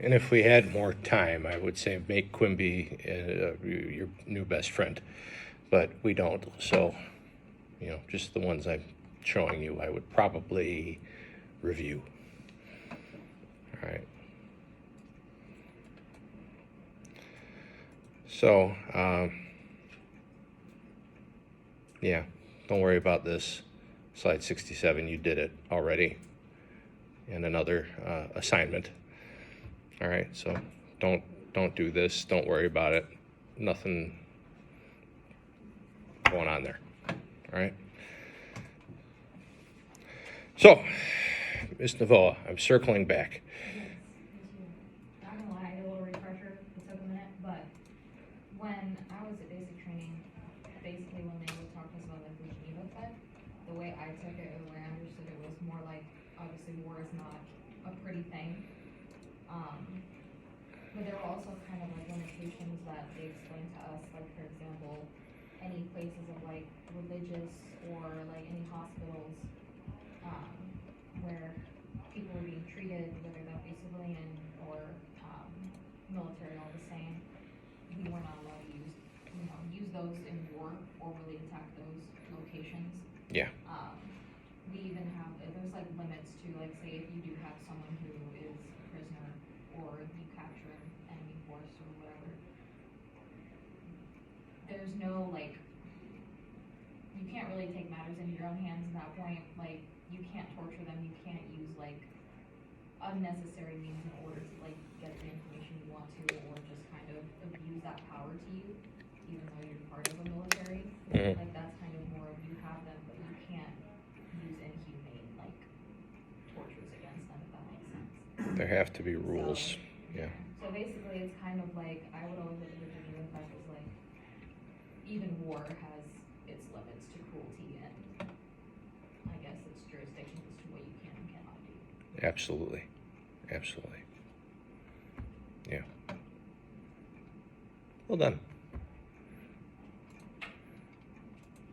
And if we had more time, I would say make Quimby your new best friend. But we don't. So, just the ones I'm showing you, I would probably review. All right. So, yeah, don't worry about this. Slide 67, you did it already. And another assignment. All right, so don't do this. Don't worry about it. Nothing going on there. All right. So, Ms. Navoa, I'm circling back. Not gonna lie, I did a little refresher. It took a minute, but when I was at basic training, basically when they would talk to us about like the Geneva effect, the way I took it, or the way I understood it, was more like obviously war is not a pretty thing. But there were also kind of like limitations that they explained to us, like for example, any places of like religious or like any hospitals where people were being treated, whether that be civilian or military, all the same, we were not allowed to use those in war or really attack those locations. Yeah. We even have, there's like limits to, like, say if you do have someone who is a prisoner or you capture an enemy force or whatever, there's no, like, you can't really take matters into your own hands at that point. Like, you can't torture them, you can't use, like, unnecessary means in order to, like, get the information you want to, or just kind of abuse that power to you, even though you're part of a military. Mm-hmm. Like, that's kind of more of, you have them, but you can't use inhumane, like, tortures against them, if that makes sense. There have to be rules. Yeah. So basically, it's kind of like, I would always look at the Geneva effect as like, even war has its limits to cruelty and I guess its jurisdiction as to what you can and cannot do. Absolutely. Absolutely. Yeah. Well done.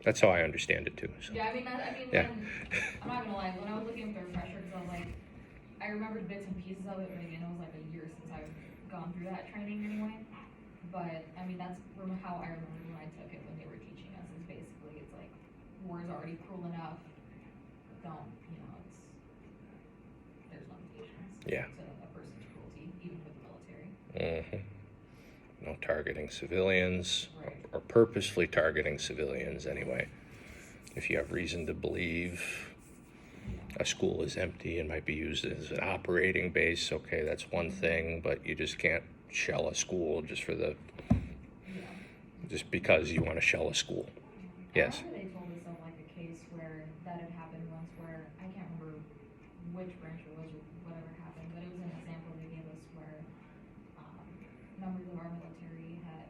That's how I understand it too. So. Yeah, Yeah. I'm not gonna lie, when I was looking at the refresher, because I was like, I remembered bits and pieces of it, but again, it was like a year since I've gone through that training anyway. But I mean, that's how I remembered when I took it when they were teaching us. Is basically it's like war is already cruel enough. Don't there's limitations. Yeah. To a person's cruelty, even with the military. Mm-hmm. No targeting civilians, Right. or purposefully targeting civilians anyway. If you have reason to believe a school is empty and might be used as an operating base, okay, that's one thing, but you just can't shell a school just just because you want to shell a school. Yes. I remember they told us of like a case where that had happened once where, I can't remember which branch it was or whatever happened, but it was an example they gave us where members of our military had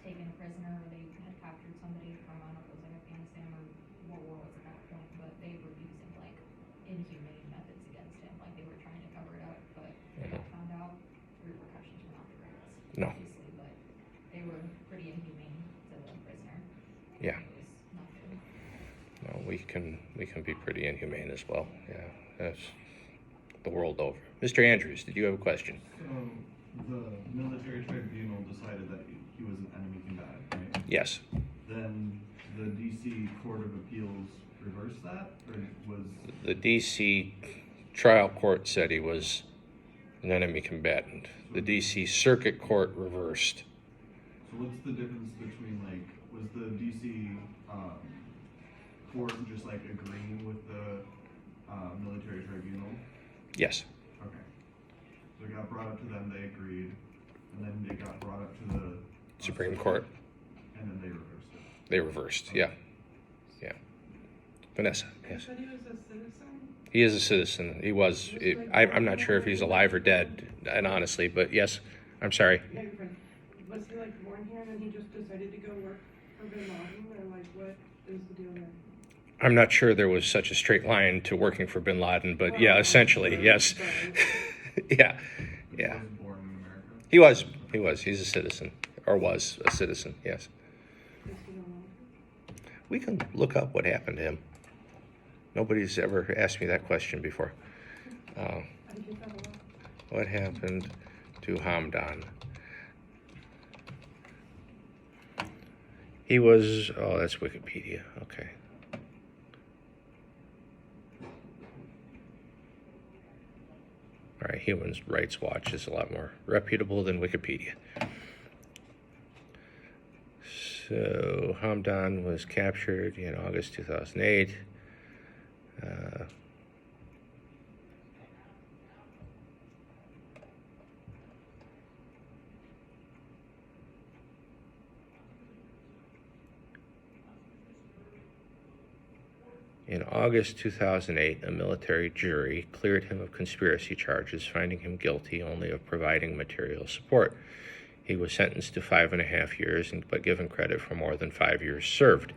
taken a prisoner, or they had captured somebody from, I don't know if it was like Afghanistan or what war was at that point, but they were using like inhumane methods against him, like they were trying to cover it up, but they got found out, the repercussions were not the greatest, No. obviously, but they were pretty inhumane to the prisoner. Yeah. It was not good. No, we can be pretty inhumane as well. Yeah, that's the world over. Mr. Andrews, did you have a question? So the military tribunal decided that he was an enemy combatant, right? Yes. Then the DC Court of Appeals reversed that, or was The DC trial court said he was an enemy combatant. The DC Circuit Court reversed. so what's the difference between, like, was the DC court just like agreeing with the military tribunal? Yes. Okay. So it got brought up to them, they agreed, and then it got brought up to the Supreme Court. and then they reversed it. They reversed. Yeah. Yeah. Vanessa. Yes. But he was a citizen? He is a citizen. He was. I'm not sure if he's alive or dead, and honestly, but yes. I'm sorry. Was he like born here and then he just decided to go work for Bin Laden, or like what is the deal there? I'm not sure there was such a straight line to working for Bin Laden, but yeah, essentially, yes. Yeah. He Yeah. wasn't born in America? He was. He was. He's a citizen, or was a citizen. Yes. Is he alive? We can look up what happened to him. Nobody's ever asked me that question before. I get that a lot. What happened to Hamdan? He was, oh, that's Wikipedia. Okay. All right, Human Rights Watch is a lot more reputable than Wikipedia. So Hamdan was captured in August 2008. In August 2008, a military jury cleared him of conspiracy charges, finding him guilty only of providing material support. He was sentenced to 5.5 years, but given credit for more than 5 years served.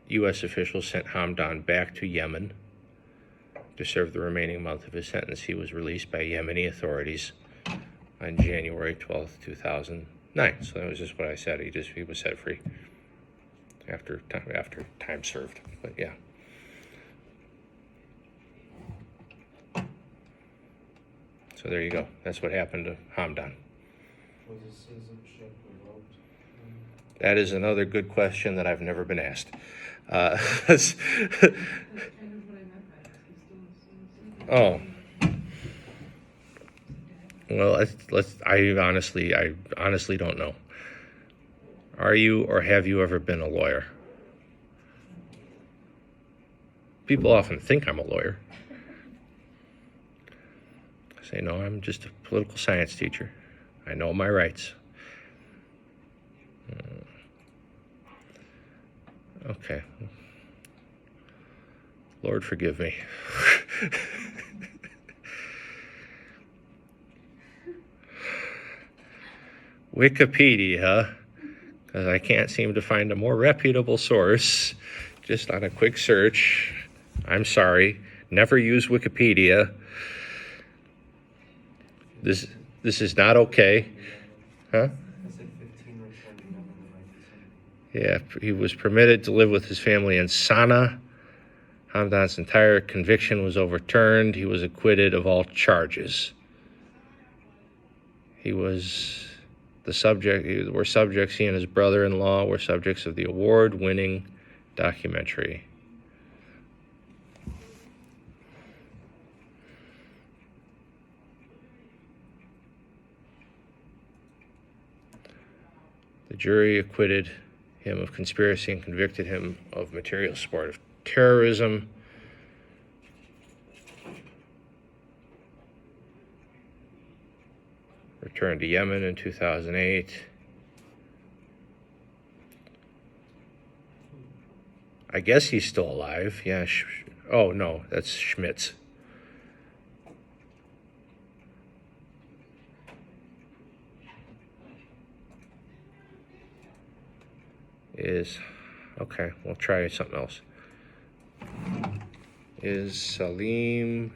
U.S. officials sent Hamdan back to Yemen to serve the remaining month of his sentence. He was released by Yemeni authorities on January 12th, 2009. So that was just what I said. He was set free after time served. But yeah. So there you go. That's what happened to Hamdan. Was his citizenship revoked? That is another good question that I've never been asked. That's kind of what I meant by that. He's still a citizen. Oh. Well, I honestly don't know. Are you or have you ever been a lawyer? People often think I'm a lawyer. I say, no, I'm just a political science teacher. I know my rights. Okay. Lord, forgive me. Wikipedia, because I can't seem to find a more reputable source just on a quick search. I'm sorry. Never use Wikipedia. This is not okay. Huh? I said 15 returned to Yemen in 1970. Yeah, he was permitted to live with his family in Sana'a. Hamdan's entire conviction was overturned. He was acquitted of all charges. He was the subject, he and his brother-in-law were subjects of the award-winning documentary. The jury acquitted him of conspiracy and convicted him of material support of terrorism. Returned to Yemen in 2008. I guess he's still alive. Yeah. Oh, no, that's Schmitz. Okay, we'll try something else. Is Salim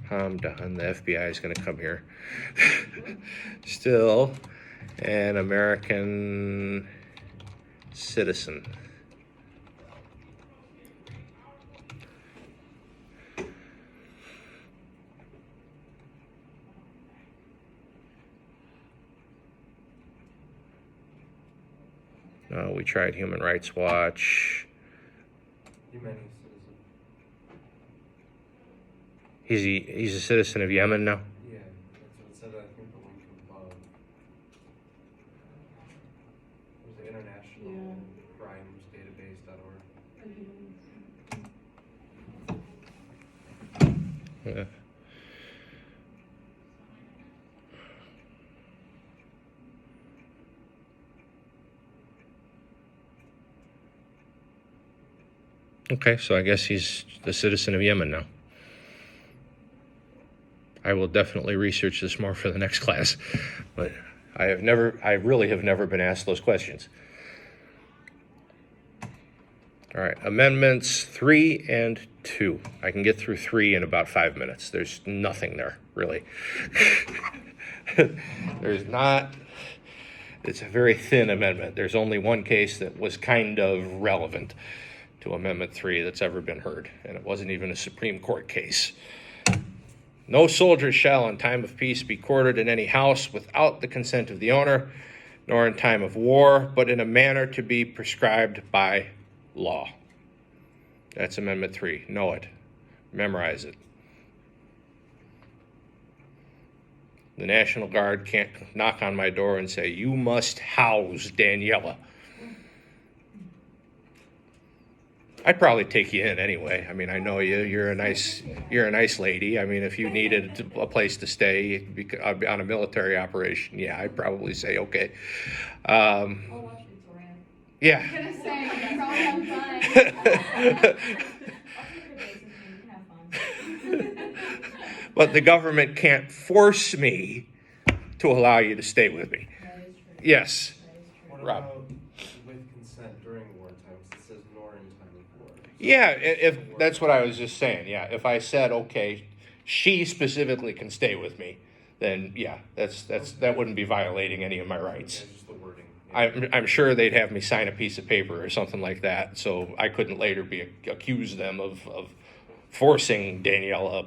Hamdan, the FBI is going to come here, still an American citizen? We tried Human Rights Watch. Yemeni citizen. He's a citizen of Yemen now? Yeah, that's what it said. I think the link above. It was the International Crimes Database.org. Yeah. Okay, so I guess he's the citizen of Yemen now. I will definitely research this more for the next class, but I really have never been asked those questions. All right, amendments 3 and 2. I can get through 3 in about 5 minutes. There's nothing there, really. There's not, it's a very thin amendment. There's only one case that was kind of relevant to Amendment 3 that's ever been heard, and it wasn't even a Supreme Court case. No soldier shall in time of peace be quartered in any house without the consent of the owner, nor in time of war, but in a manner to be prescribed by law. That's Amendment 3. Know it. Memorize it. The National Guard can't knock on my door and say, "You must house Daniela." I'd probably take you in anyway. I mean, I know you. You're a nice lady. I mean, if you needed a place to stay on a military operation, yeah, I'd probably say okay. I'll watch Victoria. Yeah. I'm gonna say, you probably have fun. I'll take her to base with me, you can have fun. But the government can't force me to allow you to stay with me. That is true. Yes. That is true. What Rob. about with consent during wartime? 'Cause it says nor in time of war. Yeah, if that's what I was just saying. Yeah, if I said okay, she specifically can stay with me, then yeah, that wouldn't be violating any of my rights. Yeah, just the wording. I'm sure they'd have me sign a piece of paper or something like that, so I couldn't later accuse them of forcing Daniela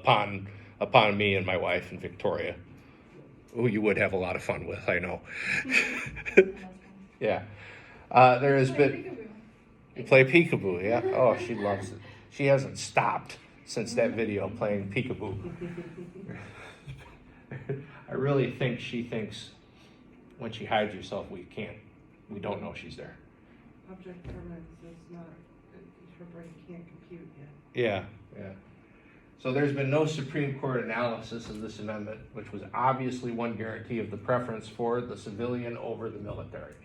upon me and my wife and Victoria, who you would have a lot of fun with, I know. That's fun. Yeah, there has been. You play peekaboo, yeah? Oh, she loves it. She hasn't stopped since that video playing peekaboo. I really think she thinks when she hides herself, we don't know she's there. Object permanence is not, her brain can't compute yet. Yeah, yeah. So there's been no Supreme Court analysis of this amendment, which was obviously one guarantee of the preference for the civilian over the military.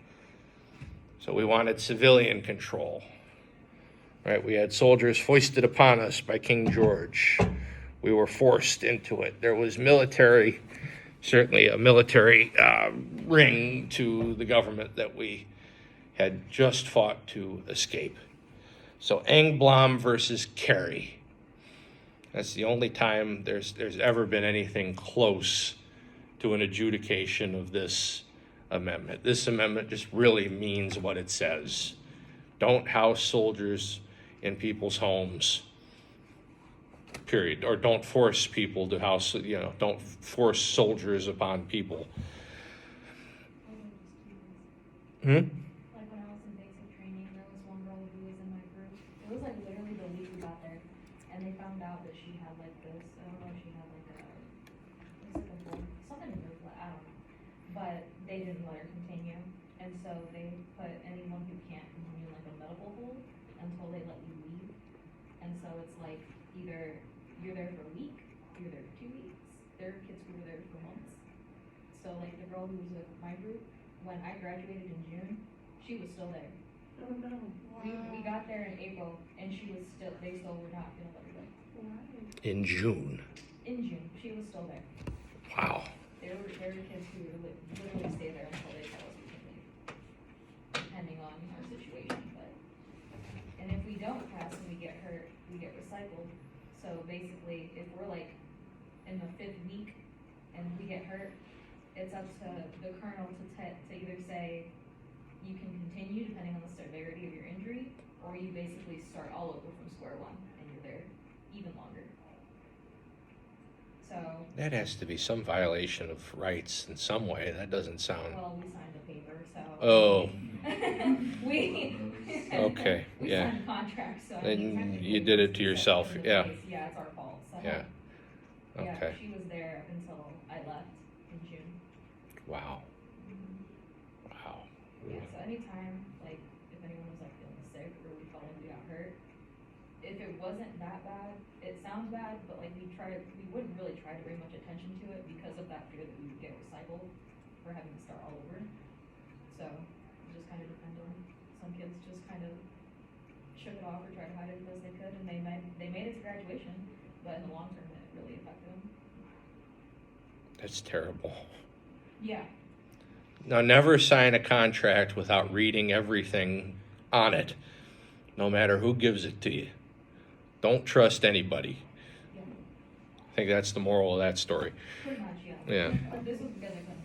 So we wanted civilian control, right? We had soldiers foisted upon us by King George. We were forced into it. There was certainly a military ring to the government that we had just fought to escape. So Engblom versus Carey. That's the only time there's ever been anything close to an adjudication of this amendment. This amendment just really means what it says. Don't house soldiers in people's homes, period. Or don't force people to house, don't force soldiers upon people. Like when I was in basic training, there was one girl who was in my group. It was like literally the week we got there, and they found out that she had like this. I don't know if she had like something in her blood. I don't know, but they didn't let her continue, and so they put anyone who can't continue like a medical hold until they let you leave. And so it's like either you're there for a week, you're there for 2 weeks. There are kids who were there for months. So like the girl who was with my group, when I graduated in June, she was still there. Oh, no. We got there in April, and they still were not gonna let her go. In June. In June, she was still there. Wow. There were kids who would literally stay there until they tell us we can leave, depending on our situation, and if we don't pass and we get hurt, we get recycled. So basically, if we're like in the 5th week and we get hurt, it's up to the colonel to either say you can continue depending on the severity of your injury, or you basically start all over from square one and you're there even longer. So, That has to be some violation of rights in some way. That doesn't sound. well, we signed a paper, so. Oh, We. okay, We yeah. signed a contract, so. I And mean, technically you did it to it's yourself, in the yeah. case. Yeah, it's our fault, so. Yeah. Yeah, Okay. she was there up until I left in June. Wow. Wow. Yeah, so anytime, like, if anyone was like feeling sick or we felt like we got hurt, if it wasn't that bad, it sounds bad, but like we wouldn't really try to bring much attention to it because of that fear that we would get recycled for having to start all over. So it just kind of depended on, some kids just kind of shook it off or tried to hide it as best they could, and they made it to graduation, but in the long term, it really affected them. That's terrible. Yeah. Now, never sign a contract without reading everything on it, no matter who gives it to you. Don't trust anybody. Yeah. I think that's the moral of that story. Pretty much, yeah. Yeah. This was because I couldn't